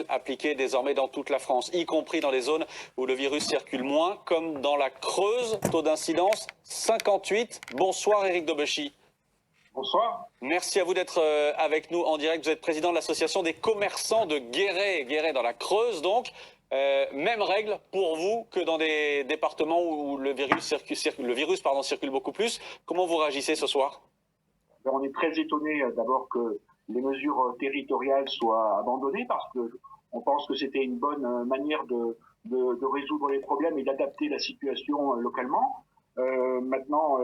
appliquées désormais dans toute la France, y compris dans les zones où le virus circule moins, comme dans la Creuse. Taux d'incidence 58. Bonsoir Éric Dobechy. Bonsoir. Merci à vous d'être avec nous en direct. Vous êtes président de l'association des commerçants de Guéret. Guéret dans la Creuse donc. Même règle pour vous que dans des départements où le virus circule beaucoup plus. Comment vous réagissez ce soir? On est très étonné d'abord que les mesures territoriales soient abandonnées parce qu'on pense que c'était une bonne manière de résoudre les problèmes et d'adapter la situation localement. Maintenant,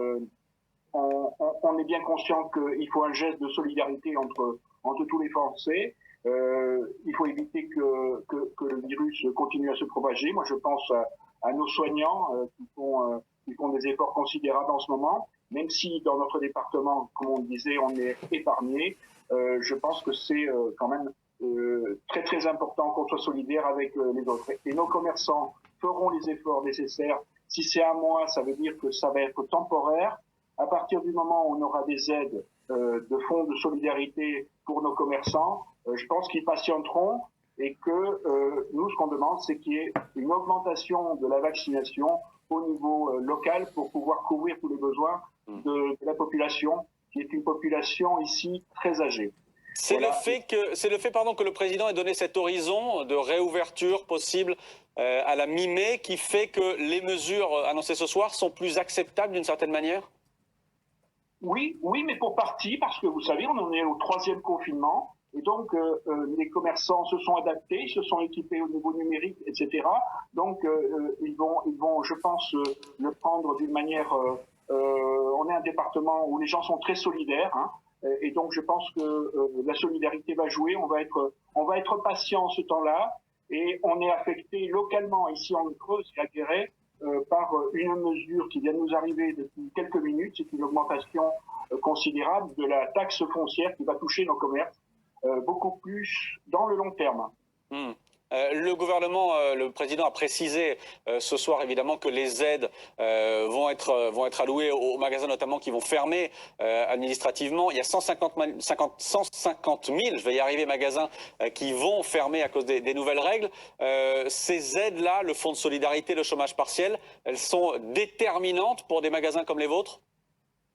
on est bien conscient qu'il faut un geste de solidarité entre tous les Français. Il faut éviter que le virus continue à se propager. Moi, je pense à nos soignants qui font des efforts considérables en ce moment. Même si dans notre département, comme on le disait, on est épargné, je pense que c'est quand même très très important qu'on soit solidaire avec les autres. Et nos commerçants feront les efforts nécessaires. Si c'est un mois, ça veut dire que ça va être temporaire. À partir du moment où on aura des aides de fonds de solidarité pour nos commerçants, je pense qu'ils patienteront et que nous, ce qu'on demande, c'est qu'il y ait une augmentation de la vaccination au niveau local pour pouvoir couvrir tous les besoins de la population, qui est une population ici très âgée. C'est voilà. le fait que le président ait donné cet horizon de réouverture possible à la mi-mai qui fait que les mesures annoncées ce soir sont plus acceptables d'une certaine manière? Oui, mais pour partie, parce que vous savez, on en est au 3e confinement, et donc les commerçants se sont adaptés, ils se sont équipés au niveau numérique, etc. Donc ils vont, je pense, le prendre d'une manière... on est un département où les gens sont très solidaires, hein, et donc je pense que la solidarité va jouer, on va être patient ce temps-là, et on est affecté localement ici en Creuse et à Guéret par une mesure qui vient de nous arriver depuis quelques minutes, c'est une augmentation considérable de la taxe foncière qui va toucher nos commerces beaucoup plus dans le long terme. Le gouvernement, le président a précisé ce soir évidemment que les aides vont être allouées aux magasins notamment qui vont fermer administrativement. Il y a 150 000, je vais y arriver, magasins qui vont fermer à cause des nouvelles règles. Ces aides-là, le fonds de solidarité, le chômage partiel, elles sont déterminantes pour des magasins comme les vôtres?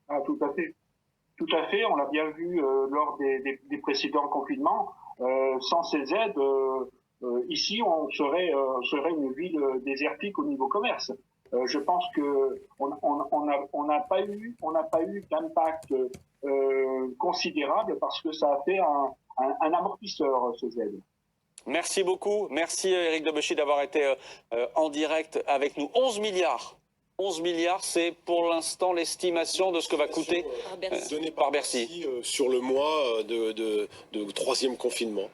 Ah, tout à fait. Tout à fait, on l'a bien vu lors des précédents confinements. Sans ces aides, ici, on serait une ville désertique au niveau commerce. Je pense que on n'a pas eu d'impact considérable parce que ça a fait un amortisseur, ces aides. Merci beaucoup. Merci Éric Dobechy d'avoir été en direct avec nous. 11 milliards. 11 milliards, c'est pour l'instant l'estimation de ce que va coûter donnée par Bercy sur le mois de 3e confinement.